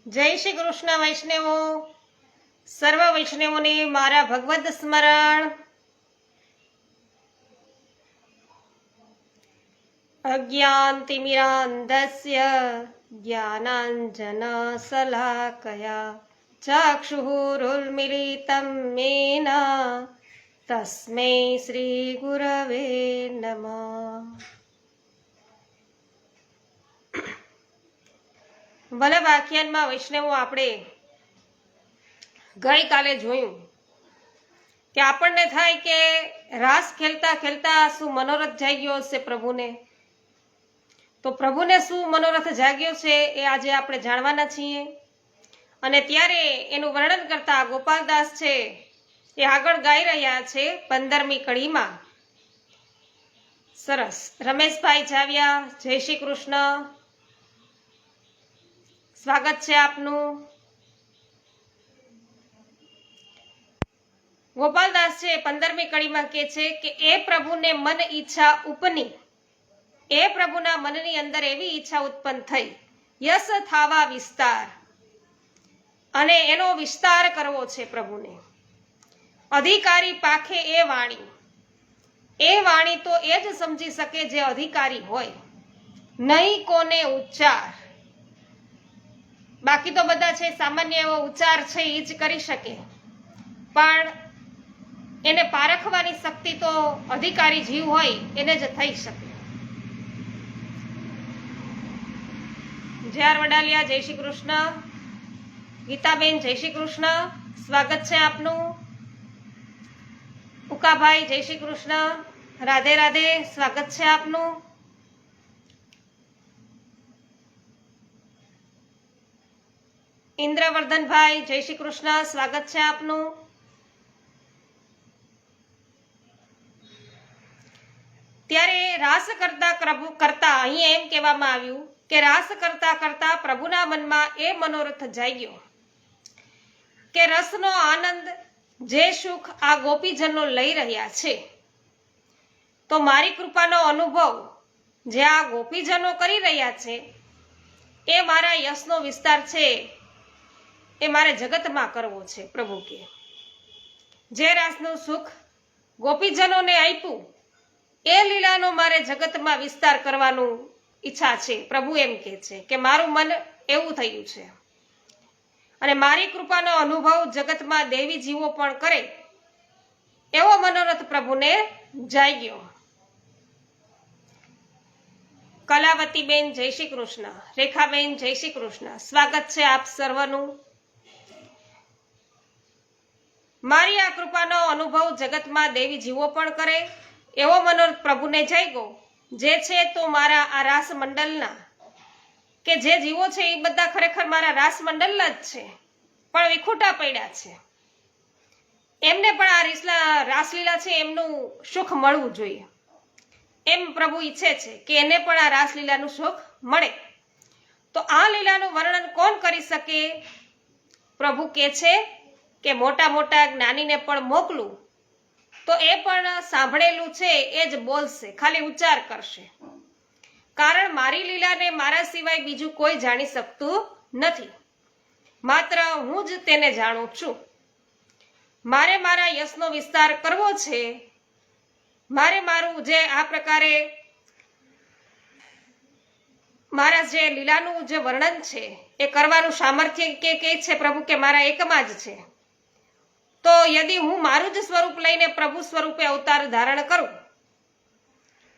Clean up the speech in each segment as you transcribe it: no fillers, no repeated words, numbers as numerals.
જય શ્રી કૃષ્ણ વૈષ્ણવો, સર્વ વૈષ્ણવોને મારા ભગવદ સ્મરણ। અજ્ઞાનતિમિરાન્ધસ્ય જ્ઞાનાંજનશલાકયા ચક્ષુરુન્મીલિतं येन તસ્મૈ શ્રી ગુરવે નમઃ। વલ્લભ આખ્યાનમાં વૈષ્ણવો આપણે ગઈકાલે જોયું કે આપણને થાય કે રાસ ખેલતા ખેલતા શું મનોરથ જાગ્યો હશે પ્રભુને, તો પ્રભુને શું મનોરથ જાગ્યો છે એ આજે આપણે જાણવાના છીએ। અને ત્યારે એનું વર્ણન કરતા ગોપાલદાસ છે એ આગળ ગાઈ રહ્યા છે 15મી કડીમાં। સરસ, રમેશભાઈ જાવિયા, જય શ્રી કૃષ્ણ, સ્વાગત છે આપનું। ગોપાલદાસ છે 15મી કડીમાં કહે છે કે એ પ્રભુને મન ઈચ્છા ઉપની, એ પ્રભુના મનની અંદર એવી ઈચ્છા ઉત્પન્ન થઈ, યશ થાવા વિસ્તાર, અને એનો વિસ્તાર કરવો છે પ્રભુને। અધિકારી પાખે એ વાણી તો એ જ સમજી શકે જે અધિકારી હોય, નહીં કોને ઉચ્ચાર। બાકી તો બધા છે સામાન્ય એવો ઉચ્ચાર છે એ જ કરી શકે, પણ એને પારખવાની શક્તિ તો અધિકારી જીવ હોય એને જ થઈ શકે। જ્યાર વડાલિયા, જય શ્રી કૃષ્ણ, ગીતાબેન જય શ્રી કૃષ્ણ, સ્વાગત છે આપનું। ઉકાભાઈ જય શ્રી કૃષ્ણ, રાધે રાધે, સ્વાગત છે આપનું। ઇન્દ્રવર્ધનભાઈ જય શ્રી કૃષ્ણ, સ્વાગત છે આપનું। ત્યારે રાસ કરતા અહીં એમ કહેવામાં આવ્યું કે રાસ કરતા કરતા પ્રભુના મનમાં એ મનોરથ જાગ્યો કે રસનો આનંદ, જે સુખ આ ગોપીજનો લઈ રહ્યા છે, તો મારી કૃપાનો અનુભવ જે આ ગોપીજનો કરી રહ્યા છે એ મારા યશનો વિસ્તાર છે, એ મારે જગતમાં કરવો છે। પ્રભુ કે જે રાસનું સુખ ગોપીજનોને આપ્યું એ લીલાનો મારે જગતમાં વિસ્તાર કરવાનું ઈચ્છા છે। પ્રભુ એમ કહે છે કે મારું મન એવું થયું છે, અને મારી કૃપાનો અનુભવ જગતમાં દેવી જીવો પણ કરે એવો મનોરથ પ્રભુને જાગ્યો। કલાવતીબેન જય શ્રી કૃષ્ણ, રેખાબેન જય શ્રી કૃષ્ણ, સ્વાગત છે આપ સર્વનું। મારી આ કૃપાનો અનુભવ જગતમાં દેવી જીવો પણ કરે એવો મનોરથ પ્રભુને જાગ્યો, જે છે તો મારા આ રાસ મંડળના, કે જે જીવો છે એ બધા ખરેખર મારા રાસ મંડળના જ છે, પણ વિખૂટા પડ્યા છે, એમને પણ આ રાસલીલા છે એમનું સુખ મળવું જોઈએ, એમ પ્રભુ ઈચ્છે છે કે એને પણ આ રાસલીલાનું સુખ મળે। તો આ લીલાનું વર્ણન કોણ કરી શકે? પ્રભુ કહે છે કે મોટા મોટા જ્ઞાનીને પણ મોકલું તો એ પણ સાંભળેલું છે એ જ બોલશે, ખાલી ઉચ્ચાર કરશે, કારણ મારી લીલાને મારા સિવાય બીજું કોઈ જાણી શકતું નથી, માત્ર હું જ તેને જાણું છું। મારે મારા યશનો વિસ્તાર કરવો છે, મારે મારું જે આ પ્રકારે મારા જે લીલાનું જે વર્ણન છે એ કરવાનું સામર્થ્ય કે છે પ્રભુ કે મારા એકમાં જ છે। તો યદિ હું મારું જ સ્વરૂપ લઈને પ્રભુ સ્વરૂપે અવતાર ધારણ કરું,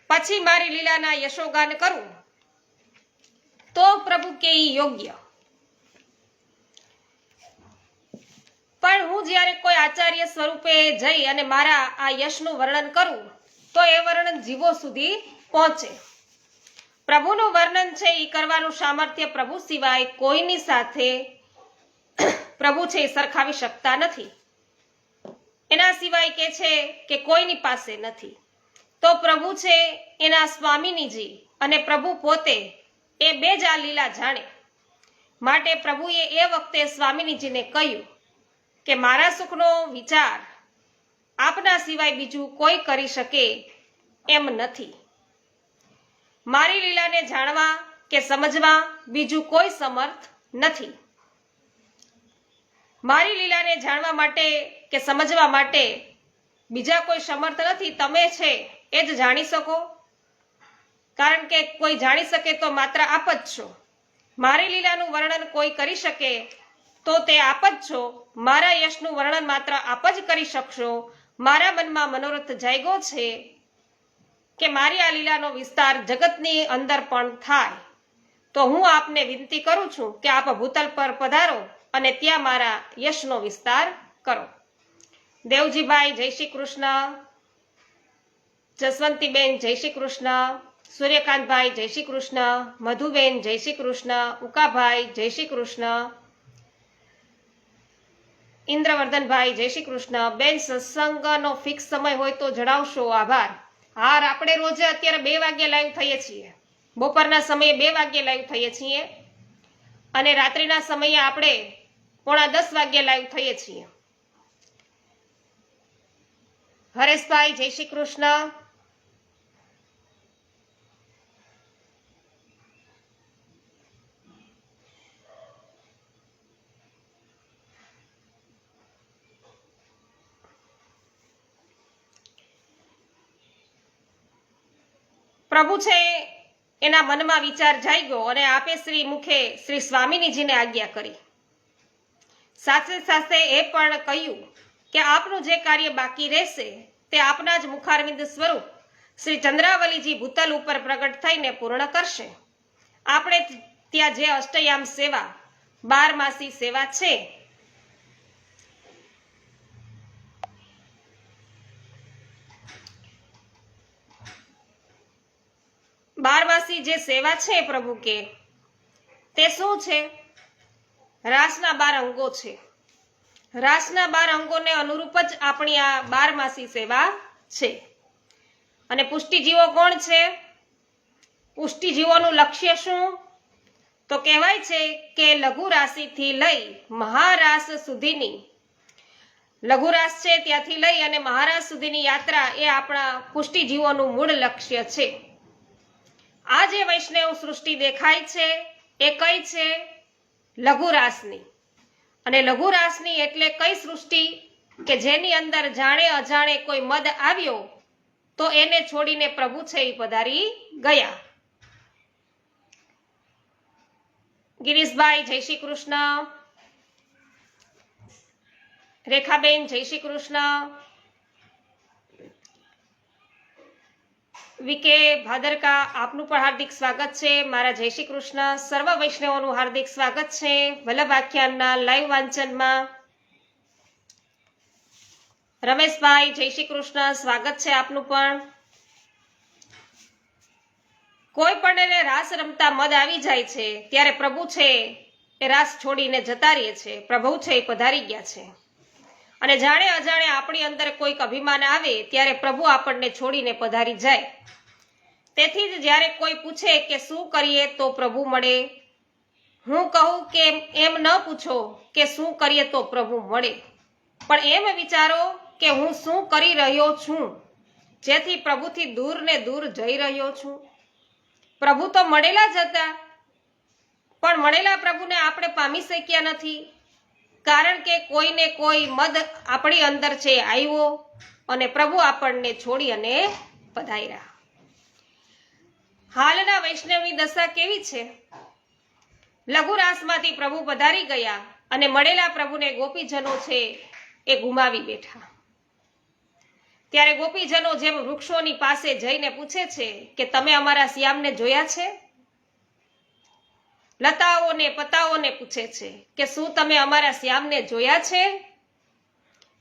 પછી મારી લીલાના યશોગાન કરું, તો પ્રભુ કે યોગ્ય। પણ હું જ્યારે કોઈ આચાર્ય સ્વરૂપે જઈ અને મારા આ યશનું વર્ણન કરું તો એ વર્ણન જીવો સુધી પહોંચે। પ્રભુનું વર્ણન છે એ કરવાનું સામર્થ્ય પ્રભુ સિવાય કોઈની સાથે પ્રભુ છે એ સરખાવી શકતા નથી, એના સિવાય કે છે કે કોઈની પાસે નથી। તો પ્રભુ છે એના સ્વામિનીજી અને પ્રભુ પોતે એ બે જ આ લીલા જાણે, માટે પ્રભુએ એ વખતે સ્વામિનીજીને કહ્યું કે મારા સુખનો વિચાર આપના સિવાય બીજું કોઈ કરી શકે એમ નથી, મારી લીલાને જાણવા કે સમજવા બીજું કોઈ સમર્થ નથી। મારી લીલાને જાણવા માટે કે સમજવા માટે બીજા કોઈ સમર્થ નથી, તમે છે એ જ જાણી શકો, કારણ કે કોઈ જાણી શકે તો માત્ર આપ જ છો. મારી લીલાનું વર્ણન કોઈ કરી શકે તો તે આપ જ છો. મારા યશનું વર્ણન માત્ર આપ જ કરી શકશો. મારા મનમાં મનોરથ જાગ્યો છે કે મારી આ લીલાનો વિસ્તાર જગતની અંદર પણ થાય, તો હું આપને વિનંતી કરું છું કે આપ ભૂતલ પર પધારો અને ત્યાં મારા યશનો વિસ્તાર કરો. દેવજીભાઈ જય શ્રી કૃષ્ણ, જસવંતીબેન જય શ્રી કૃષ્ણ, સૂર્યકાંતભાઈ જય શ્રી કૃષ્ણ, મધુબેન જય શ્રી કૃષ્ણ, ઉકાભાઈ જય શ્રી કૃષ્ણ, ઇન્દ્રવર્ધનભાઈ જય શ્રી કૃષ્ણ. બેન સત્સંગનો ફિક્સ સમય હોય તો જણાવશો, આભાર. હા, આપણે રોજે અત્યારે 2 વાગ્યે લાઈવ થઈએ છીએ, બપોરના સમયે 2 વાગ્યે લાઈવ થઈએ છીએ અને રાત્રિના સમયે આપણે 9:45 વાગ્યે લાઈવ થઈએ છીએ. હરેશભાઈ જય શ્રી કૃષ્ણ. પ્રભુ છે એના મનમાં વિચાર જાગ્યો અને આપે શ્રી મુખે શ્રી સ્વામિનીજીને આજ્ઞા કરી. સાથે સાથે એ પણ કહ્યું કે આપનું જે કાર્ય બાકી રહેશે તે આપના જ મુખારવિંદ સ્વરૂપ શ્રી ચંદ્રાવલીજી ભૂતલ ઉપર પ્રગટ થઈને પૂર્ણ કરશે. આપણે ત્યાં જે અષ્ટયામ સેવા 12માસી સેવા છે, બારમાસી જે સેવા છે પ્રભુ કે તે શું છે? રાસના 12 અંગો છે. રાસના 12 અંગોને અનુરૂપ જ આપણી આ 12માસી સેવા છે. અને પુષ્ટિજીવો કોણ છે? પુષ્ટિજીવોનું લક્ષ્ય શું? તો કહેવાય છે કે લઘુ રાશિથી લઈ મહારાસ સુધીની, લઘુ રાસ છે ત્યાંથી લઈ અને મહારાસ સુધીની યાત્રા એ આપણા પુષ્ટિજીવોનું મૂળ લક્ષ્ય છે. આ જે વૈષ્ણવ સૃષ્ટિ દેખાય છે એ કઈ છે? લઘુ રાસની. અને લઘુ રાસની એટલે કઈ સૃષ્ટિ કે જેની અંદર જાણે અજાણે કોઈ મદ આવ્યો તો એને છોડીને પ્રભુ છે એ પધારી ગયા. ગિરીશભાઈ જય શ્રી કૃષ્ણ, રેખાબેન જય શ્રી કૃષ્ણ, વિકે ભાદરકા આપનું પણ હાર્દિક સ્વાગત છે. મારા જય શ્રી કૃષ્ણ. સર્વ વૈષ્ણવોનું હાર્દિક સ્વાગત છે વલ્લભ આખ્યાનના લાઈવ વાંચનમાં. રમેશભાઈ જય શ્રી કૃષ્ણ, સ્વાગત છે આપનું પણ. કોઈ પણ એને રાસ રમતા મદ આવી જાય છે ત્યારે પ્રભુ છે એ રાસ છોડીને જતા રહે છે. પ્રભુ છે એ પધારી ગયા છે. અને જાણે અજાણે આપણી અંદર કોઈક અભિમાન આવે ત્યારે પ્રભુ આપણને છોડીને પધારી જાય. તેથી જ જ્યારે કોઈ પૂછે કે શું કરીએ તો પ્રભુ મળે, હું કહું કે એમ ન પૂછો કે શું કરીએ તો પ્રભુ મળે, પણ એમ વિચારો કે હું શું કરી રહ્યો છું જેથી પ્રભુથી દૂર ને દૂર જઈ રહ્યો છું. પ્રભુ તો મળેલા જ હતા, પણ મળેલા પ્રભુને આપણે પામી શક્યા નથી, કારણ કે કોઈને કોઈ મદ આપણી અંદર છે આવ્યો અને પ્રભુ આપણને છોડી અને પધાર્યા. હાલના વૈષ્ણવની દશા કેવી છે? લઘુ રાસમાંથી પ્રભુ પધારી ગયા અને મળેલા પ્રભુને ગોપીજનો છે એ ગુમાવી બેઠા. ત્યારે ગોપીજનો જેમ વૃક્ષોની પાસે જઈને પૂછે છે કે તમે અમારા શ્યામને જોયા છે? લતાઓને પતાઓને પૂછે છે કે શું તમે અમારા શ્યામને જોયા છે?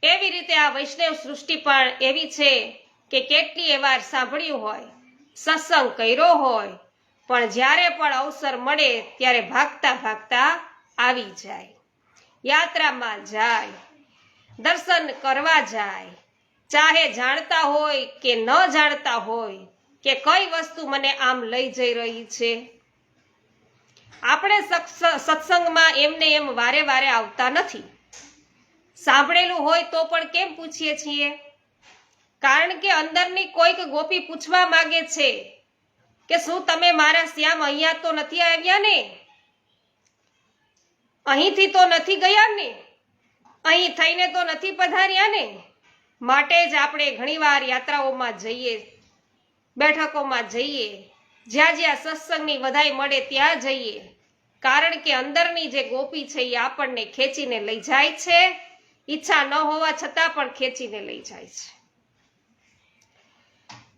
એવી રીતે આ વૈષ્ણવ સૃષ્ટિ પણ એવી છે કે કેટલીય વાર સાંભળ્યું હોય, સત્સંગ કર્યો હોય, પણ જ્યારે પણ અવસર મળે ત્યારે ભાગતા ભાગતા આવી જાય, યાત્રામાં જાય, દર્શન કરવા જાય, ચાહે જાણતા હોય કે ન જાણતા હોય કે કઈ વસ્તુ મને આમ લઈ જઈ રહી છે. આપણે સત્સંગમાં એમને એમ વારે વારે આવતા નથી. સાંભળેલું હોય તો પણ કેમ પૂછીએ છીએ? કારણ કે અંદરની કોઈક ગોપી પૂછવા માંગે છે કે શું તમે મારા શ્યામ અહીંયા તો નથી આવ્યા ને? અહીંથી તો નથી ગયા ને? અહીં થઈને તો નથી પધાર્યા ને, માટે જ આપણે ઘણીવાર યાત્રાઓમાં જઈએ, બેઠકોમાં જઈએ, જ્યાં જ્યાં સત્સંગની વધાઈ મળે ત્યાં જઈએ, કારણ કે અંદરની જે ગોપી છે એ આપણને ખેંચીને લઈ જાય છે, ઈચ્છા ન હોવા છતાં પણ ખેંચીને લઈ જાય છે.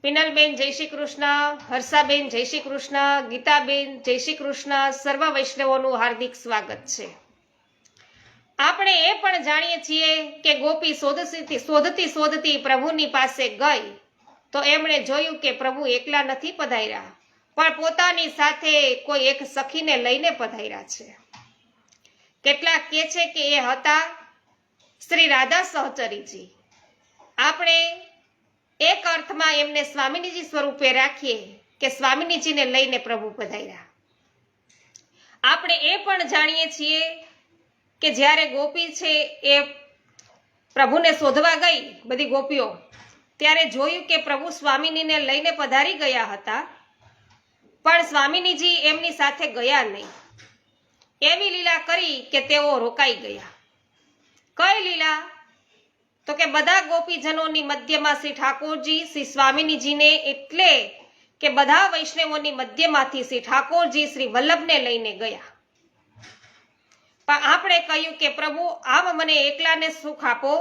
પિનલબેન જય શ્રી કૃષ્ણ, હર્ષાબેન જય શ્રી કૃષ્ણ, ગીતાબેન જય શ્રી કૃષ્ણ. સર્વ વૈષ્ણવોનું હાર્દિક સ્વાગત છે. આપણે એ પણ જાણીએ છીએ કે ગોપી શોધતી પ્રભુની પાસે ગઈ તો એમણે જોયું કે પ્રભુ એકલા નથી પધાર્યા, પણ પોતાની સાથે કોઈ એક સખીને લઈને પધાર્યા છે. કેટલાક કહે છે કે એ હતા શ્રી રાધા સહચરીજી. આપણે એક અર્થમાં એમને સ્વામિનીજી સ્વરૂપે રાખીએ કે સ્વામિનીજીને લઈને પ્રભુ પધાર્યા. આપણે એ પણ જાણીએ છીએ કે જ્યારે ગોપી છે એ પ્રભુને શોધવા ગઈ, બધી ગોપીઓ, ત્યારે જોયું કે પ્રભુ સ્વામિનીને લઈને પધારી ગયા હતા, પણ સ્વામિનીજી એમની સાથે ગયા નહીં. એવી લીલા કરી કે તેઓ રોકાઈ ગયા. કઈ લીલા? તો કે બધા ગોપીજનોની મધ્યમાં શ્રી ઠાકોરજી શ્રી સ્વામિનીજીને, એટલે કે બધા વૈષ્ણવોની મધ્યમાંથી શ્રી ઠાકોરજી શ્રી વલ્લભને લઈને ગયા. પણ આપણે કહ્યું કે પ્રભુ આપ મને એકલાને સુખ આપો,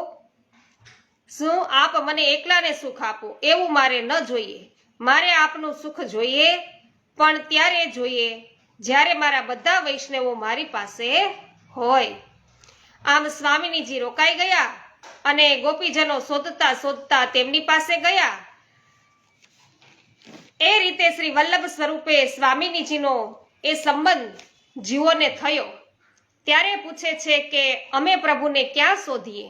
શું આપ મને એકલાને સુખ આપો, એવું મારે ન જોઈએ. મારે આપનું સુખ જોઈએ, પણ ત્યારે જોઈએ જ્યારે મારા બધા વૈષ્ણવો મારી પાસે હોય. આમ સ્વામિનીજી રોકાઈ ગયા અને ગોપીજનો શોધતા શોધતા તેમની પાસે ગયા. એ રીતે શ્રી વલ્લભ સ્વરૂપે સ્વામિનીજીનો એ સંબંધ જીવોને થયો. ત્યારે પૂછે છે કે અમે પ્રભુને ક્યાં શોધીએ?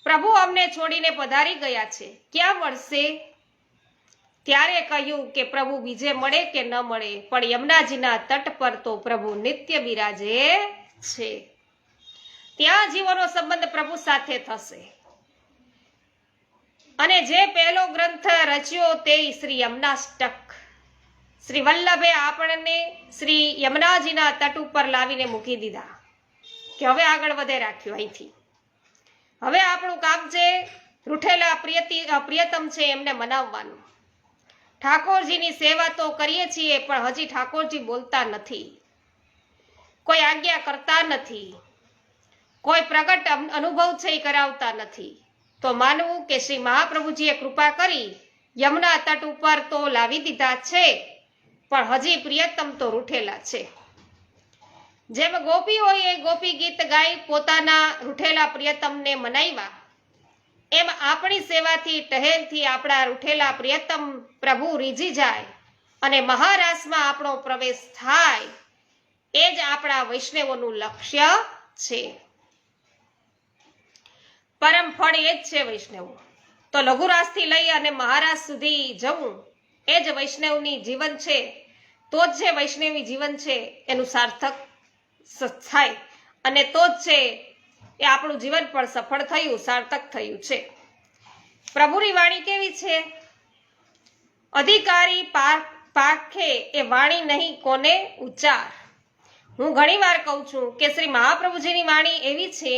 પ્રભુ અમને છોડીને પધારી ગયા છે, ક્યાં મળશે? ત્યારે કહ્યું કે પ્રભુ બીજે મળે કે ન મળે, પણ યમુનાજીના તટ પર તો પ્રભુ નિત્ય બિરાજે છે. ત્યાં જીવોનો સંબંધ પ્રભુ સાથે થશે. અને જે પહેલો ગ્રંથ રચ્યો તે શ્રી યમુનાષ્ટક, શ્રી વલ્લભે આપણને શ્રી યમુનાજીના તટ ઉપર લાવીને મૂકી દીધા કે હવે આગળ વધે રાખ્યું. અહીંથી હવે આપણું કામ છે રૂઠેલા પ્રિયતમ છે એમને મનાવવાનું. ઠાકોરજીની સેવા તો કરીએ છીએ, પણ હજી ઠાકોરજી બોલતા નથી, કોઈ આજ્ઞા કરતા નથી, કોઈ પ્રગટ અનુભવ છે એ કરાવતા નથી. તો માનવું કે શ્રી મહાપ્રભુજીએ કૃપા કરી યમુના તટ ઉપર તો લાવી દીધા છે, પણ હજી પ્રિયતમ તો રૂઠેલા છે. જેમ ગોપીઓએ ગોપી ગીત ગાઈ પોતાના રૂઠેલા પ્રિયતમને મનાવ્યા, એમ આપણી સેવાથી ટહેલથી આપણા રૂઠેલા પ્રિયતમ પ્રભુ રીઝી જાય અને મહારાસમાં આપણો પ્રવેશ થાય, એ જ આપણા વૈષ્ણવોનું લક્ષ્ય છે. પરમ ફળ એ જ છે વૈષ્ણવો. તો લઘુરાસથી લઈ અને મહારાસ સુધી જવું એ જ વૈષ્ણવની જીવન છે. તો જ છે વૈષ્ણવી જીવન છે એનું સાર્થક થાય, અને તો જ છે એ આપણું જીવન પણ સફળ થયું, સાર્થક થયું છે. પ્રભુની વાણી કેવી છે? અધિકારી પાખે એ વાણી નહીં કોને ઉચ્ચાર. હું ઘણી વાર કહું છું કે શ્રી મહાપ્રભુજીની વાણી એવી છે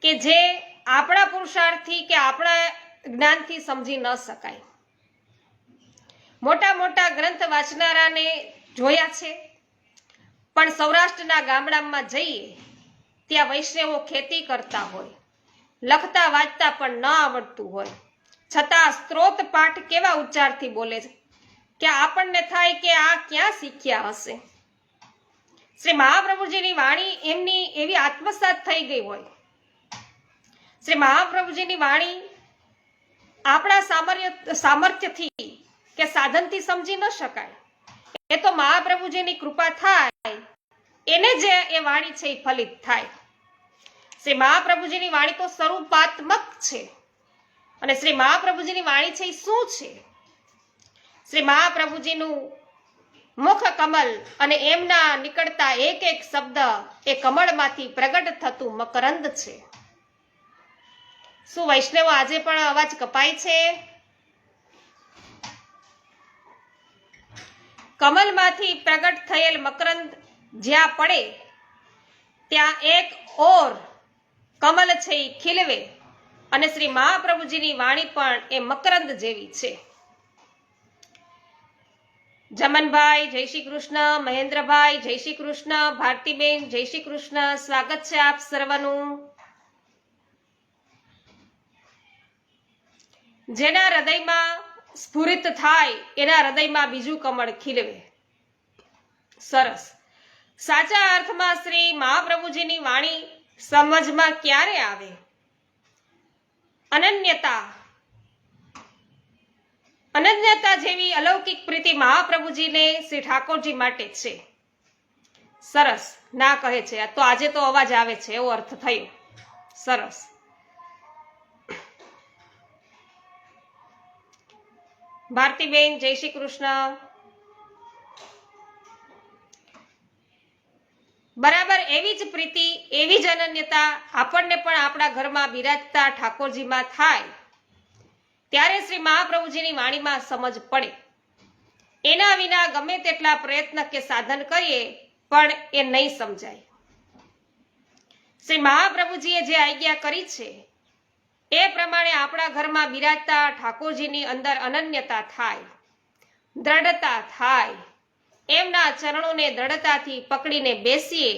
કે જે આપણા પુરુષાર્થથી કે આપણા જ્ઞાનથી સમજી ન શકાય. મોટા મોટા ગ્રંથ વાંચનારાને જોયા છે, પણ સૌરાષ્ટ્રના ગામડામાં જઈએ ત્યાં વૈષ્ણવો ખેતી કરતા હોય, લખતા વાંચતા પણ ન આવડતું હોય, છતાં સ્ત્રોત પાઠ કેવા ઉચ્ચારથી બોલે છે કે આપણને થાય કે આ ક્યાં શીખ્યા હશે. શ્રી મહાપ્રભુજીની વાણી એમની એવી આત્મસાત થઈ ગઈ હોય. શ્રી મહાપ્રભુજીની વાણી આપણા સામર્થ્યથી કે સાધનથી સમજી ન શકાય. એ તો મહાપ્રભુજીની કૃપા થાય એને જે એ વાણી છે એ ફલિત થાય. શ્રી મહાપ્રભુજીની વાણી તો સ્વરૂપાત્મક છે. અને શ્રી મહાપ્રભુજીની વાણી છે એ શું છે? શ્રી મહાપ્રભુજીનું મુખ કમલ અને એમના નીકળતા એક એક શબ્દ એ કમળમાંથી પ્રગટ થતું મકરંદ છે. શું વૈષ્ણવો આજે પણ અવાજ કપાય છે? કમલમાંથી પ્રગટ થયેલ મકરંદ જ્યાં પડે ત્યાં એક ઓર કમલ છે એ ખીલવે અને શ્રી મહાપ્રભુજીની વાણી પણ એ મકરંદ જેવી છે. જમનભાઈ જય શ્રી કૃષ્ણ, મહેન્દ્રભાઈ જય શ્રી કૃષ્ણ, ભારતીબેન જય શ્રી કૃષ્ણ. સ્વાગત છે આપ સર્વનું. જેના હૃદયમાં સ્ફુરિત થાય એના હૃદયમાં બીજું કમળ ખીલવે. સરસ. સાચા અર્થમાં શ્રી મહાપ્રભુજીની વાણી સમજમાં ક્યારે આવે? અનન્યતા જેવી અલૌકિક પ્રીતિ મહાપ્રભુજીને શ્રી ઠાકોરજી માટે છે. સરસ. ના કહે છે તો આજે તો અવાજ આવે છે એવો અર્થ થયો. સરસ. ભારતીબેન જય શ્રી કૃષ્ણ. બરાબર એવી જ પ્રીતિ, એવી જ અનન્યતા આપણને પણ આપણા ઘરમાં બિરાજતા ઠાકોરજીમાં થાય ત્યારે શ્રી મહાપ્રભુજીની વાણીમાં સમજ પડે. એના વિના ગમે તેટલા પ્રયત્ન કે સાધન કરીએ પણ એ નહીં સમજાય. શ્રી મહાપ્રભુજીએ જે આજ્ઞા કરી છે એ પ્રમાણે આપણા ઘરમાં બિરાજતા ઠાકોરજીની અંદર અનન્યતા થાય, દ્રઢતા થાય. એમના ચરણોને દ્રઢતાથી પકડીને બેસીએ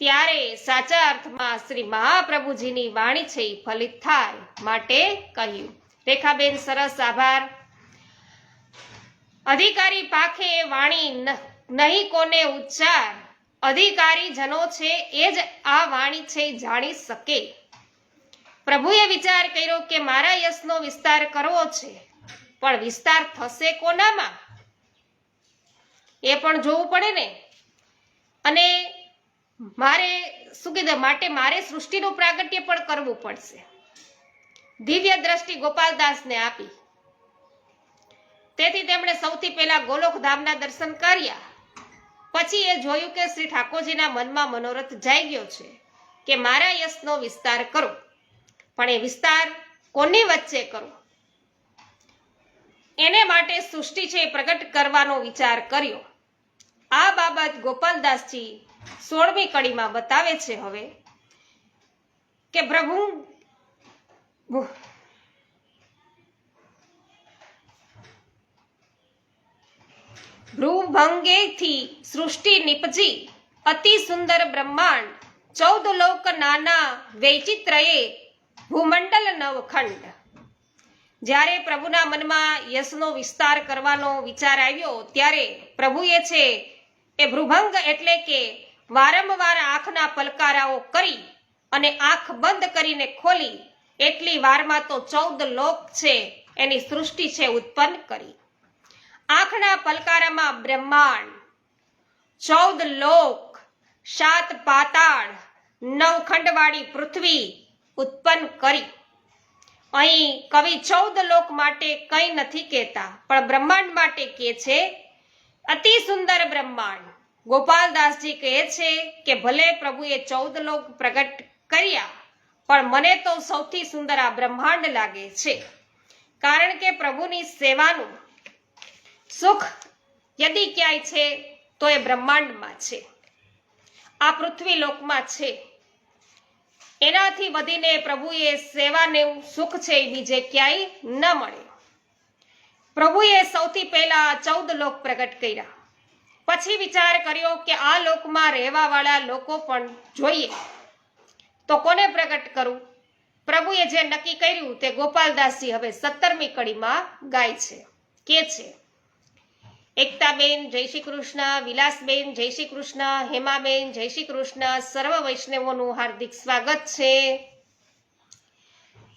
ત્યારે સાચા અર્થમાં શ્રી મહાપ્રભુજીની વાણી છે એ ફલિત થાય માટે કહ્યું. રેખાબેન સરસ, આભાર. અધિકારી પાખે વાણી નહીં કોને ઉચ્ચાર, અધિકારી જનો છે એ જ આ વાણી છે જાણી શકે. પ્રભુએ વિચાર કર્યો કે મારા યશનો વિસ્તાર કરવો છે, પણ વિસ્તાર થશે કોનામાં એ પણ જોવું પડે ને. અને મારે શું કીધું માટે મારે સૃષ્ટિનું પ્રાગટ્ય પણ કરવું પડશે. દિવ્ય દ્રષ્ટિ ગોપાલદાસને આપી. તેથી તેમણે સૌથી પહેલા ગોલોકધામના દર્શન કર્યા. પછી એ જોયું કે શ્રી ઠાકોરજીના મનમાં મનોરથ જાગ્યો છે કે મારા યશનો વિસ્તાર કરો, પણ એ વિસ્તાર કોની વચ્ચે કરો? એને માટે સૃષ્ટિ છે પ્રગટ કરવાનો વિચાર કર્યો. આ બાબત ગોપાલદાસજી 16મી કડીમાં બતાવે છે. હવે કે પ્રભુ ભ્રુભંગેથી સૃષ્ટિ નિપજી, અતિ સુંદર બ્રહ્માંડ 14 લોક નાના વૈચિત્રયે ભૂમંડલ નવખંડ. જ્યારે પ્રભુના મનમાં યશનો વિસ્તાર કરવાનો વિચાર આવ્યો ત્યારે પ્રભુએ છે એ ભ્રુભંગ એટલે કે વારંવાર આંખના પલકારાઓ કરી અને આંખ બંધ કરીને ખોલી એટલી વારમાં તો 14 લોક છે એની સૃષ્ટિ છે ઉત્પન્ન કરી. આંખના પલકારામાં બ્રહ્માંડ, 14 લોક, 7 પાતાળ, 9 ખંડવાળી પૃથ્વી ઉત્પન્ન કરી. અહીં કવિ 14 લોક માટે કંઈ નથી કહેતા, પણ બ્રહ્માંડ માટે કહે છે અતિ સુંદર બ્રહ્માંડ. ગોપાલદાસજી કહે છે કે ભલે પ્રભુએ 14 લોક પ્રગટ કર્યા, પણ મને તો સૌથી સુંદર આ બ્રહ્માંડ લાગે છે. કારણ કે પ્રભુની સેવાનું સુખ યદિ ક્યાંય છે તો એ બ્રહ્માંડમાં છે, આ પૃથ્વી લોકમાં છે. એનાથી વધીને પ્રભુએ સેવાનું સુખ છે એ બીજે ક્યાંય ન મળે. પ્રભુએ સૌથી પહેલા 14 લોક પ્રગટ કર્યા. પછી વિચાર કર્યો કે આ લોકમાં રહેવા વાળા લોકો પણ જોઈએ, તો કોને પ્રગટ કરું? પ્રભુએ જે નક્કી કર્યું તે ગોપાલદાસજી હવે 17મી કડીમાં ગાય છે. કે છે એકતાબેન જય શ્રી કૃષ્ણ, વિલાસબેન જય શ્રી કૃષ્ણ, હેમાબેન જય શ્રી કૃષ્ણ. સર્વ વૈષ્ણવોનું હાર્દિક સ્વાગત છે.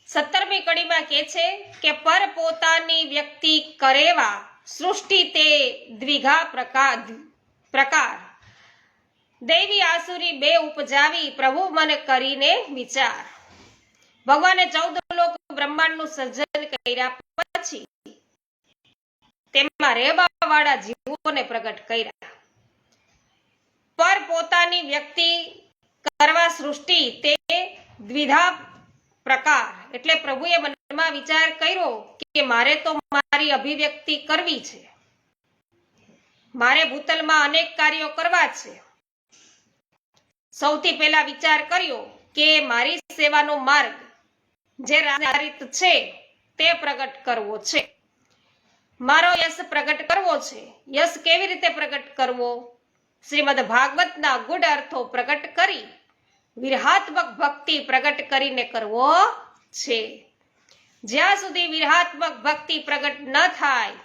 17મી કડીમાં કે છે કે પર પોતાની વ્યક્તિ કરેવા સૃષ્ટિ તે દ્વિઘા પ્રકાર, દૈવી આસુરી બે ઉપજાવી પ્રભુ મન કરીને વિચાર. ભગવાને 14 લોક બ્રહ્માંડનું સર્જન કર્યા પછી તેમાં રહેવા વાળા જીવોને પ્રગટ કર્યા. પર પોતાની વ્યક્તિ કરવા સૃષ્ટિ તે દ્વિધા પ્રકાર એટલે પ્રભુએ મનમાં વિચાર કર્યો કે મારે તો મારી અભિવ્યક્તિ કરવી છે, મારે ભૂતલમાં અનેક કાર્યો કરવા છે. સૌથી પહેલા વિચાર કર્યો કે મારી સેવાનો માર્ગ જે આધારિત છે તે પ્રગટ કરવો છે, મારો યશ પ્રગટ કરવો છે. યશ કેવી રીતે પ્રગટ કરવો? શ્રીમદ ભાગવતના ગુઢ અર્થો પ્રગટ કરી વિરહાત્મક ભક્તિ પ્રગટ કરીને કરવો છે. જ્યાં સુધી વિરહાત્મક ભક્તિ પ્રગટ ન થાય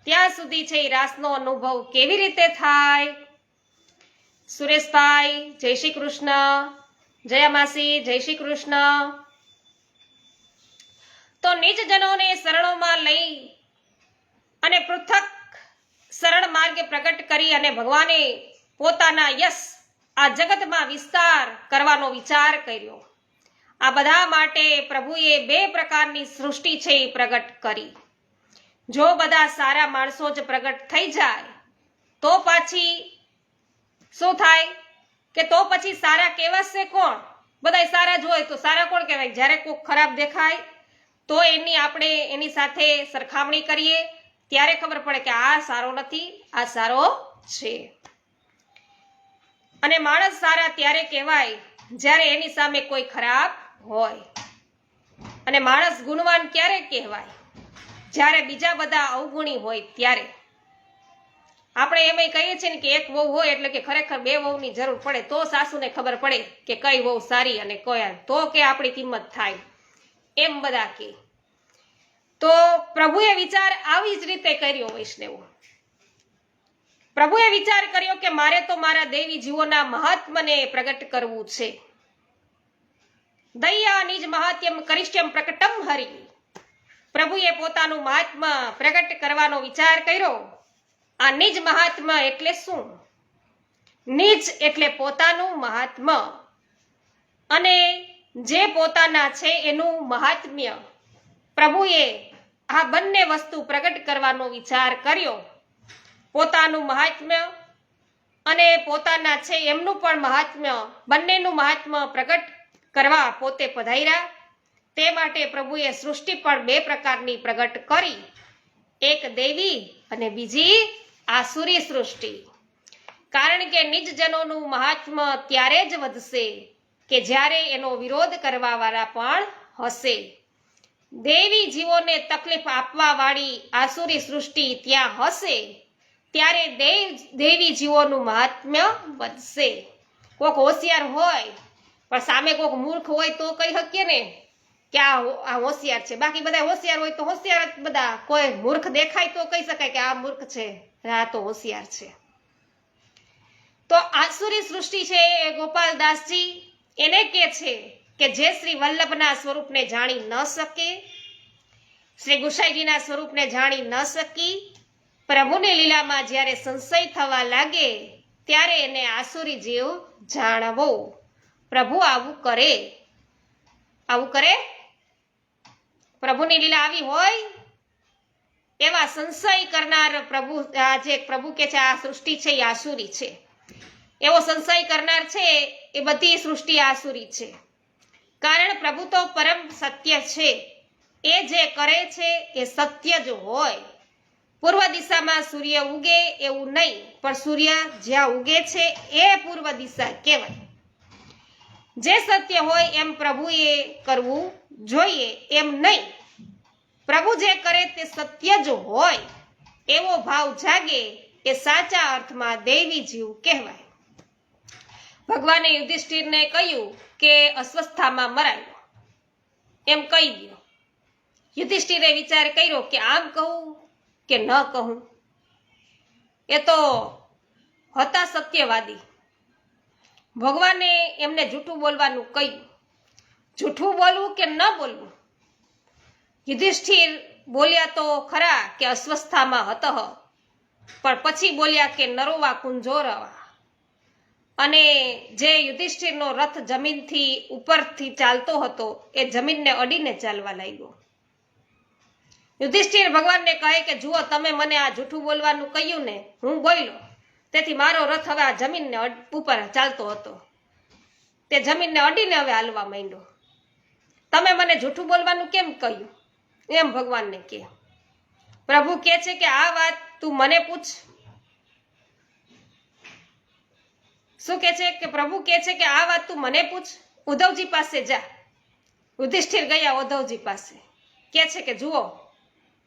ત્યાં સુધી છે રાસનો અનુભવ કેવી રીતે થાય? સુરેશભાઈ જય શ્રી કૃષ્ણ, જયા માસી જય શ્રી કૃષ્ણ. તો નિજજનોને શરણોમાં લઈ અને પૃથક સરળ માર્ગે પ્રગટ કરી અને ભગવાને પોતાના યશ આ જગતમાં વિસ્તાર કરવાનો વિચાર કર્યો. આ બધા માટે પ્રભુએ બે પ્રકારની સૃષ્ટિ છે એ પ્રગટ કરી. જો બધા સારા માણસો જ પ્રગટ થઈ જાય તો પછી શું થાય કે તો પછી સારા કહેવાશે કોણ? બધા સારા જ હોય તો સારા કોણ કહેવાય? જ્યારે કોઈ ખરાબ દેખાય તો આપણે એની સાથે સરખામણી કરીએ ત્યારે ખબર પડે કે આ સારો નથી, આ સારો છે. અને માણસ સારા ત્યારે કહેવાય જ્યારે એની સામે કોઈ ખરાબ હોય. અને માણસ ગુણવાન ક્યારે કહેવાય? જ્યારે બીજા બધા અવગુણી હોય ત્યારે. આપણે એમ કહીએ છીએ ને કે એક વહુ હોય એટલે કે ખરેખર બે વહુની જરૂર પડે તો સાસુને ખબર પડે કે કઈ વહુ સારી અને કયા, તો કે આપણી કિંમત થાય, એમ બધા કે. તો પ્રભુએ વિચાર આવી જ રીતે કર્યો. વૈષ્ણવો, પ્રભુએ વિચાર કર્યો કે મારે તો મારા દેવી જીવોના મહાત્મને પ્રગટ કરવું છે. દયા નિજ મહાત્મ્યમ કરિષ્યમ પ્રકટમ હરિ. પ્રભુએ પોતાનું મહાત્મા પ્રગટ કરવાનો વિચાર કર્યો. આ નિજ મહાત્મા એટલે શું? નિજ એટલે પોતાનું મહાત્મ્ય, અને જે પોતાના છે એનું મહાત્મ્ય. પ્રભુએ આ બંને વસ્તુ પ્રગટ કરવાનો વિચાર કર્યો. પોતાનું મહાત્મ્ય અને પોતાના છે એમનું પણ મહાત્મ્ય, બંનેનું મહાત્મ્ય પ્રગટ કરવા પોતે પધાર્યા. તે માટે પ્રભુએ સૃષ્ટિ પણ બે પ્રકારની પ્રગટ કરી, એક દેવી અને બીજી આસુરી સૃષ્ટિ. કારણ કે નિજજનોનું મહાત્મ્ય ત્યારે જ વધશે કે જ્યારે એનો વિરોધ કરવા વાળા પણ હશે. દેવી જીવોને તકલીફ આપવા વાળી આસુરી સૃષ્ટિ ત્યાં હશે ત્યારે દેવી જીવોનું મહાત્મ્ય વધશે. કોક હોશિયાર હોય પણ સામે કોક મૂર્ખ હોય તો કહી શકીએ ને કે આ હોશિયાર છે. બાકી બધા હોશિયાર હોય તો હોશિયાર જ બધા. કોઈ મૂર્ખ દેખાય તો કહી શકાય કે આ મૂર્ખ છે, આ તો હોશિયાર છે. તો આસુરી સૃષ્ટિ છે એ ગોપાલદાસજી એને કે છે કે જે શ્રી વલ્લભના સ્વરૂપને જાણી ન શકે, શ્રી ગુસાઈજીના સ્વરૂપને જાણી ન શકી, પ્રભુની લીલામાં જ્યારે સંશય થવા લાગે ત્યારે એને આસુરી જીવ જાણવો. પ્રભુ આવું કરે, આવું કરે. પ્રભુની લીલા આવી હોય એવા સંશય કરનાર પ્રભુ, જે પ્રભુ કે છે આ સૃષ્ટિ છે એ આસુરી છે, એવો સંશય કરનાર છે એ બધી સૃષ્ટિ આસુરી છે. કારણ પ્રભુ તો પરમ સત્ય છે. એ જે કરે છે એ સત્ય જ હોય. પૂર્વ દિશામાં સૂર્ય ઉગે એવું નહીં, પણ સૂર્ય જ્યાં ઉગે છે એ પૂર્વ દિશા કહેવાય. જે સત્ય હોય એમ પ્રભુએ કરવું જોઈએ, એમ નહીં. પ્રભુ જે કરે તે સત્ય જ હોય એવો ભાવ જાગે એ સાચા અર્થમાં દેવી જીવ કહેવાય. ભગવાને યુધિષ્ઠિરને કહ્યું કે અસ્વસ્થામાં મરાયો એમ કહી દો. યુધિષ્ઠિરે વિચાર કર્યો કે આમ કહું કે ન કહું. એ તો હતા સત્યવાદી. ભગવાને એમને જૂઠું બોલવાનું કહ્યું. જૂઠું બોલવું કે ન બોલવું? યુધિષ્ઠિર બોલ્યા તો ખરા કે અસ્વસ્થામાં હતઃ, પણ પછી બોલ્યા કે નરોવા કુંજોરવા. અને જે યુધિષ્ઠિરનો રથ જમીનથી ઉપરથી ચાલતો હતો એ જમીનને અડીને ચાલવા લાગ્યો. યુધિષ્ઠિર ભગવાનને કહે કે જુઓ, તમે મને આ જૂઠું બોલવાનું કહ્યું ને, હું બોલ્યો, તેથી મારો રથ હવે આ જમીનને ઉપર ચાલતો હતો, તે જમીનને અડીને હવે હાલવા માંડ્યો. તમે મને જૂઠું બોલવાનું કેમ કહ્યું? એમ ભગવાનને કહે. પ્રભુ કહે છે કે આ વાત તું મને પૂછ. શું કહે છે કે પ્રભુ કહે છે કે આ વાત તું મને પૂછ. ઉદ્ધવજી પાસે જા. યુધિષ્ઠિર ગયા ઉદ્ધવજી પાસે, કે છે કે જુઓ,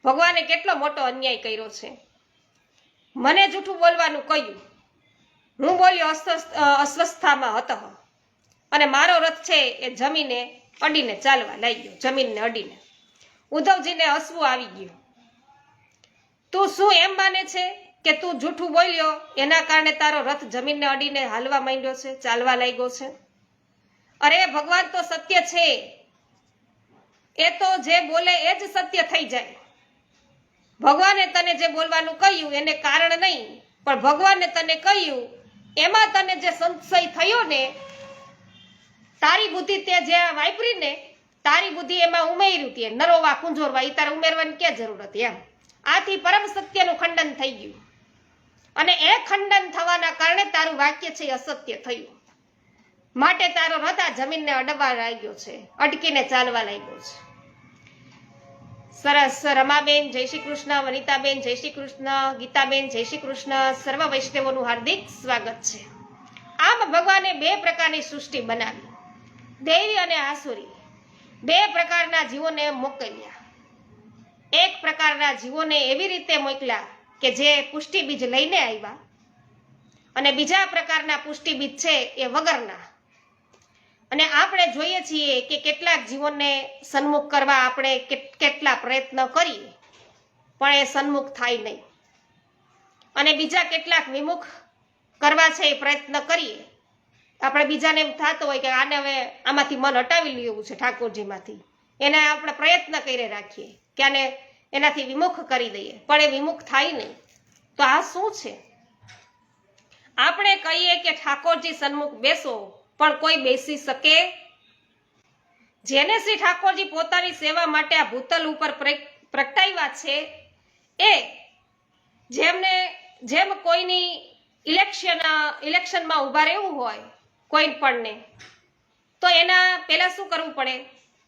ભગવાને કેટલો મોટો અન્યાય કર્યો છે. મને જૂઠું બોલવાનું કહ્યું, હું બોલ્યો અસ્વસ્થતામાં હતો અને મારો રથ છે એ જમીને અડીને ચાલવા લાગ્યો, જમીનને અડીને. ઉદ્ધવજીને હસવું આવી ગયું. તું શું એમ માને છે કે તું જૂઠું બોલ્યો એના કારણે તારો રથ જમીનને અડીને હાલવા માંડ્યો છે, ચાલવા લાગ્યો છે? અરે ભગવાન તો સત્ય છે, એ તો જે બોલે એ જ સત્ય થઈ જાય. ભગવાને તને જે બોલવાનું કહ્યું એને કારણ નહીં, પણ ભગવાને તને કહ્યું એમાં તને જે સંશય થયો ને, તારી બુદ્ધિ તે જે વાપરી ને, તારી બુદ્ધિ એમાં ઉમેર્યું તે નરોવા કુંજોરવા, એ તારે ઉમેરવાની ક્યાં જરૂર હતી એમ. આથી પરમ સત્યનું ખંડન થઈ ગયું અને એ ખંડન થવાના કારણે તારું વાક્ય છે અસત્ય થયું. માટે તારો રથ આ જમીનને અડવા લાગ્યો છે, અટકીને ચાલવા લાગ્યો છે. સરસ. રમાબેન જય શ્રી કૃષ્ણ, વનિતાબેન જય શ્રી કૃષ્ણ, ગીતાબેન જય શ્રી કૃષ્ણ. સર્વ વૈષ્ણવોનું હાર્દિક સ્વાગત છે. આમ ભગવાને બે પ્રકારની સૃષ્ટિ બનાવી, દૈવી અને આસુરી. બે પ્રકારના જીવોને મોકલ્યા. એક પ્રકારના જીવોને એવી રીતે મોકલ્યા કે જે પુષ્ટિ બીજ લઈને આવ્યા, અને બીજા પ્રકારના પુષ્ટિ બીજ છે એ વગરના. અને આપણે જોઈએ છીએ કે કેટલાક જીવોને સન્મુખ કરવા આપણે કેટલા પ્રયત્ન કરીએ પણ એ સન્મુખ થાય નહીં, અને બીજા કેટલાક વિમુખ કરવા છે એ પ્રયત્ન કરીએ. આપણે બીજાને એમ થતું હોય કે આને હવે આમાંથી મન હટાવી લેવું છે, ઠાકોરજીમાંથી, એને આપણે પ્રયત્ન કરી રાખીએ કે આને એનાથી વિમુખ કરી દઈએ, પણ એ વિમુખ થાય નહીં. તો આ શું છે? આપણે કહીએ કે ઠાકોરજી સન્મુખ બેસો, પણ કોઈ બેસી શકે? જેને શ્રી ઠાકોરજી પોતાની સેવા માટે આ ભૂતલ ઉપર પ્રગટાવ્યા છે, એ જેમ કોઈની ઇલેક્શનમાં ઊભા રહેવું હોય કોઈ પણને, તો એના પહેલા શું કરવું પડે?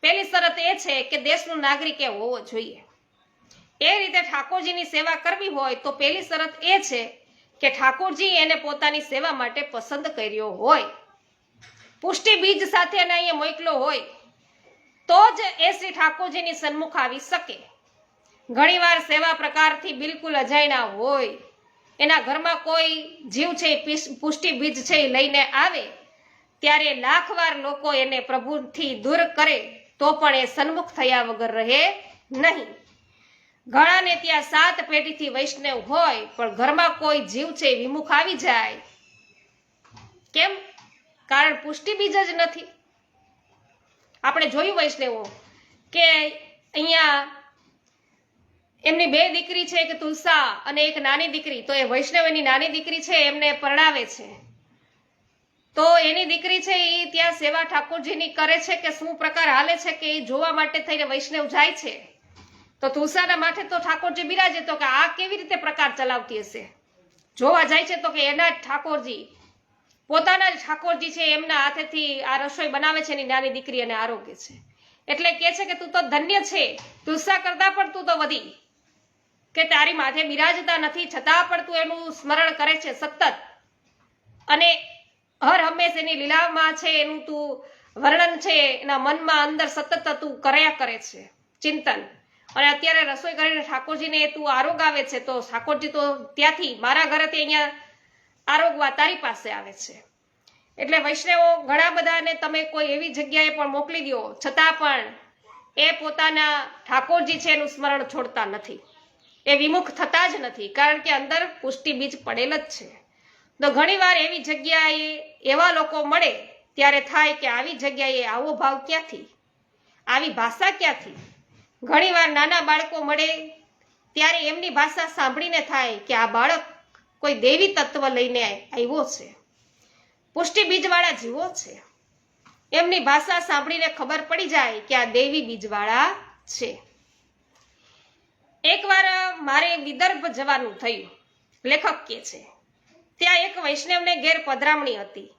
પહેલી શરત એ છે કે દેશનું નાગરિક એ હોવો જોઈએ. એ રીતે ઠાકોરજીની સેવા કરવી હોય તો પહેલી શરત એ છે કે ઠાકોરજી એને પોતાની સેવા માટે પસંદ કર્યો હોય, પુષ્ટિ બીજ સાથે એને અહીંયા મોકલો હોય, તો જ એ શ્રી ઠાકોરજીની સન્મુખ આવી શકે. ઘણીવાર સેવા પ્રકારથી બિલકુલ અજાણ્યા હોય, એના ઘરમાં કોઈ જીવ છે પુષ્ટિ બીજ છે એ લઈને આવે, ત્યારે લાખવાર લોકો એને પ્રભુથી દૂર કરે તો પણ એ સન્મુખ થયા વગર રહે નહીં. ઘણાને ત્યાં 7 પેઢીથી વૈષ્ણવ હોય, પણ ઘરમાં કોઈ જીવ છે વિમુખ આવી જાય. કેમ? કારણ પુષ્ટિ બીજ જ નથી. આપણે જોયું વૈષ્ણવો કે અહીંયા એમની 2 દીકરી છે, એક તુલસા અને એક નાની દીકરી. તો એ વૈષ્ણવની નાની દીકરી છે એમને પરણાવે છે, તો એની દીકરી છે એ ત્યાં સેવા ઠાકોરજીની કરે છે કે શું પ્રકાર હાલે છે કે એ જોવા માટે થઈને વૈષ્ણવ જાય છે. તો તુલસાના માથે તો ઠાકોરજી બિરાજે, તો કે આ કેવી રીતે પ્રકાર ચલાવતી હશે? જોવા જાય છે તો કે એના ઠાકોરજી, પોતાના જ ઠાકોરજી છે એમના હાથેથી આ રસોઈ બનાવે છે એની નાની દીકરી અને આરોગ્ય છે. એટલે કે છે કે તું તો ધન્ય છે, તુલસા કરતા પણ તું તો વધી, કે તારી માથે બિરાજતા નથી છતાં પણ તું એનું સ્મરણ કરે છે સતત, અને હર હંમેશ એની લીલામાં છે એનું તું વર્ણન છે એના મનમાં અંદર સતત તું કર્યા કરે છે ચિંતન. અને અત્યારે રસોઈ કરીને ઠાકોરજીને તું આરોગ આવે છે, તો ઠાકોરજી તો ત્યાંથી મારા ઘરેથી અહીંયા આરોગવા તારી પાસે આવે છે. એટલે વૈષ્ણવો ઘણા બધાને તમે કોઈ એવી જગ્યાએ પણ મોકલી દો, છતાં પણ એ પોતાના ઠાકોરજી છે એનું સ્મરણ છોડતા નથી, એ વિમુખ થતા જ નથી, કારણ કે અંદર પુષ્ટિ બીજ પડેલ જ છે. તો ઘણીવાર એવી જગ્યાએ એવા લોકો મળે ત્યારે થાય કે આવી જગ્યાએ આવો ભાવ ક્યાંથી, આવી ભાષા ક્યાંથી? ઘણીવાર નાના બાળકો મળે ત્યારે એમની ભાષા સાંભળીને થાય કે આ બાળક કોઈ દેવી તત્વ લઈને આવ્યો છે, પુષ્ટિ બીજવાળા જીવો છે. એમની ભાષા સાંભળીને ખબર પડી જાય કે આ દેવી બીજવાળા છે. એકવાર મારે વિદર્ભ જવાનું થયું. લેખક કહે છે ત્યાં એક વૈષ્ણવને ઘેર પધરામણી હતી.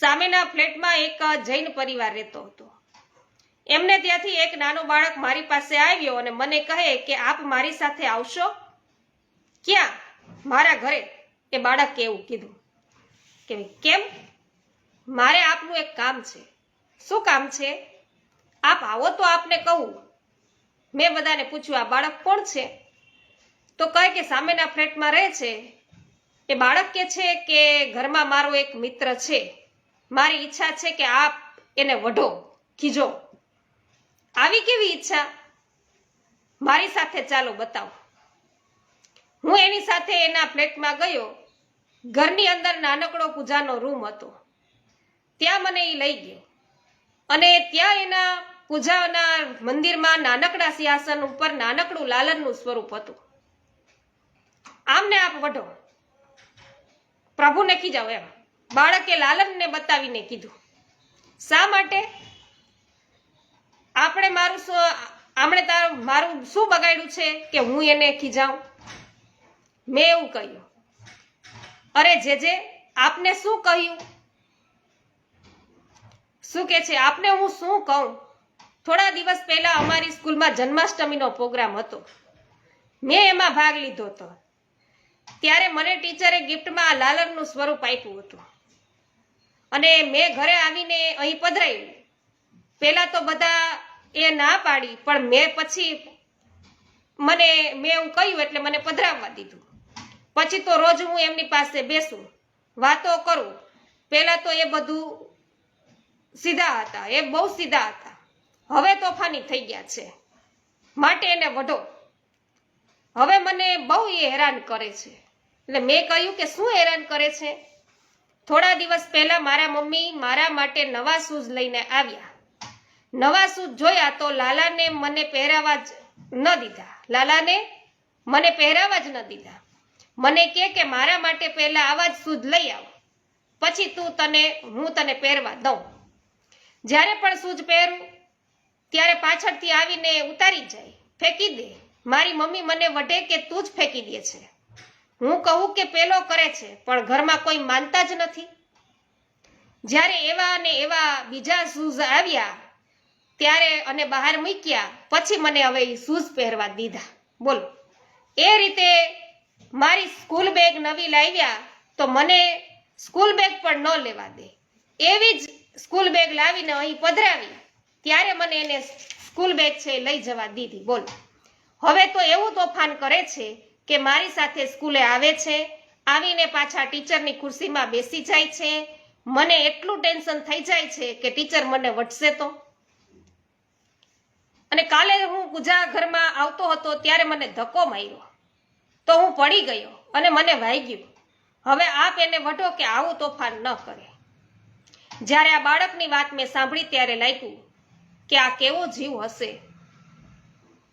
સામેના ફ્લેટમાં એક જૈન પરિવાર રહેતો હતો. એમને ત્યાંથી એક નાનો બાળક મારી પાસે આવ્યો અને મને કહે કે આપ મારી સાથે આવશો? ક્યાં? મારા ઘરે. એ બાળકે એવું કીધું. કેમ? મારે આપનું એક કામ છે. શું કામ છે? આપ આવો તો આપને કહું. મેં બધાને પૂછ્યું, આ બાળક કોણ છે? તો કહે કે સામેના ફ્લેટમાં રહે છે. એ બાળક કે છે કે ઘરમાં મારો એક મિત્ર છે, મારી ઈચ્છા છે કે આપ એને વઢો, ખીજો. આવી કેવી ઈચ્છા? મારી સાથે ચાલો બતાવો. હું એની સાથે એના ફ્લેટમાં ગયો. ઘરની અંદર નાનકડો પૂજાનો રૂમ હતો. ત્યાં મને એ લઈ ગયો અને ત્યાં એના પૂજાના મંદિરમાં નાનકડા સિંહાસન ઉપર નાનકડું લાલનનું સ્વરૂપ હતું. આમને આપ વઢો, પ્રભુને ખીજાવ એમ બાળકે લાલનને બતાવીને કીધું. શા માટે? મારું શું બગાડ્યું છે કે હું એને ખીજાઉં? મેં એવું કહ્યું. અરે જે આપને શું કહ્યું? શું કે છે? આપને હું શું કહું? થોડા દિવસ પહેલા અમારી સ્કૂલમાં જન્માષ્ટમીનો પ્રોગ્રામ હતો. મેં એમાં ભાગ લીધો હતો. ત્યારે મને ટીચરે ગિફ્ટમાં લાલનનું સ્વરૂપ આપ્યું હતું અને મેં ઘરે આવીને અહીં પધરાવ્યું. પહેલા તો બધા એ ના પાડી, પણ મેં એવું કહ્યું એટલે મને પધરાવવા દીધું. પછી તો રોજ હું એમની પાસે બેસું, વાતો કરું. પહેલા તો એ બધું સીધા હતા, એ બહુ સીધા હતા. હવે તોફાની થઈ ગયા છે, માટે એને વઢો. હવે મને બહુ એ હેરાન કરે છે. એટલે મેં કહ્યું કે શું હેરાન કરે છે? થોડા દિવસ પહેલા મારા મમ્મી મારા માટે નવા શૂઝ લઈને આવ્યા. નવા શૂઝ જોયા તો લાલાને મને પહેરાવા જ ન દીધા. મને કે મારા માટે પહેલા આવા જ શૂઝ લઈ આવ, પછી હું તને પહેરવા દઉં. જ્યારે પણ શૂઝ પહેરું ત્યારે પાછળથી આવીને ઉતારી જાય, ફેંકી દે. મારી મમ્મી મને વઢે કે તું જ ફેંકી દે છે. હું કહું કે પેલો કરે છે, પણ ઘરમાં કોઈ માનતા જ નથી. જ્યારે એવા ને એવા બીજા શૂઝ આવ્યા ત્યારે અને બહાર મૂક્યા, પછી મને હવે એ શૂઝ પહેરવા દીધા. બોલો, એ રીતે મારી સ્કૂલ બેગ નવી લાવ્યા તો મને સ્કૂલ બેગ પણ ન લેવા દે. એવી જ સ્કૂલ બેગ લાવીને અહીં પધરાવી, ત્યારે મને એને સ્કૂલ બેગ છે લઈ જવા દીધી. બોલો, હવે તો એવું તોફાન કરે છે કે મારી સાથે સ્કૂલે આવે છે, આવીને પાછા ટીચરની ખુરશીમાં બેસી જાય છે. મને એટલું ટેન્શન થઈ જાય છે કે ટીચર મને વટશે તો. અને કાલે હું પૂજા ઘરમાં આવતો હતો ત્યારે મને ધક્કો માર્યો તો હું પડી ગયો અને મને વાગ્યું. હવે આપ એને વઢો કે આવું તોફાન ન કરે. જ્યારે આ બાળકની વાત મેં સાંભળી ત્યારે લાગ્યું કે આ કેવો જીવ હશે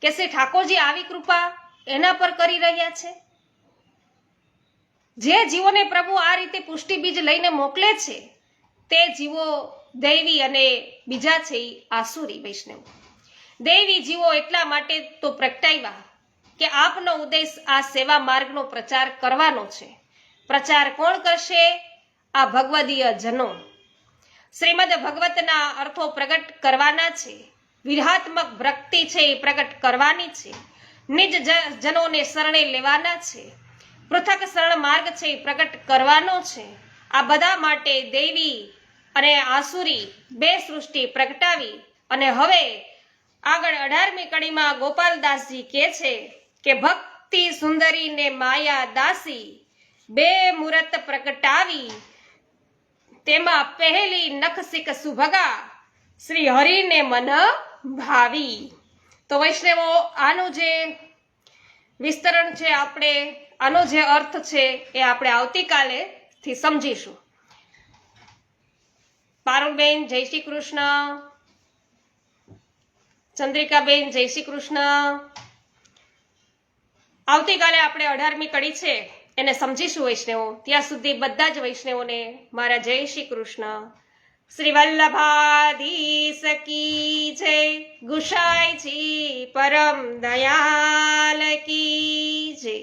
કે શ્રી ઠાકોરજી આવી કૃપા એના પર કરી રહ્યા છે. જે જીવોને પ્રભુ આ રીતે પુષ્ટિ બીજ લઈને મોકલે છે તે જીવો દૈવી અને બીજા છે એ આસુરી વૈષ્ણવ. દૈવી જીવો એટલા માટે તો પ્રગટાવ્યા કે આપનો ઉદ્દેશ આ સેવા માર્ગનો પ્રચાર કરવાનો છે. પ્રચાર કોણ કરશે? આ ભગવદીય જનો. શ્રીમદ ભગવતના અર્થો પ્રગટ કરવાના છે. વિરહાત્મક ભક્તિ છે એ પ્રગટ કરવાની છે. નિજ જનોને શરણે લેવાના છે. પૃથક શરણ માર્ગ છે એ પ્રગટ કરવાનો છે. આ બધા માટે દૈવી અને આસુરી બે સૃષ્ટિ પ્રગટાવી અને હવે આગળ 18મી કડીમાં ગોપાલદાસજી કહે છે કે ભક્તિ સુંદરી ને માયા દાસી બે મૂરત પ્રગટાવી, તેમાં પહેલી નખસિક સુભગા શ્રી હરિને મન ભાવી. તો વૈષ્ણવો, આનું જે વિસ્તરણ છે, આનો જે અર્થ છે એ આપણે આવતીકાલે થી સમજીશું. પારુલબેન જય શ્રી કૃષ્ણ. ચંદ્રિકાબેન જય શ્રી કૃષ્ણ. આવતીકાલે આપણે 18મી કડી છે એને સમજીશું વૈષ્ણવો. ત્યાં સુધી બધા જ વૈષ્ણવોને મારા જય શ્રી કૃષ્ણ. શ્રી વલ્લભાધીશ કી જય. ગુસાઈજી પરમ દયાલ કી જય.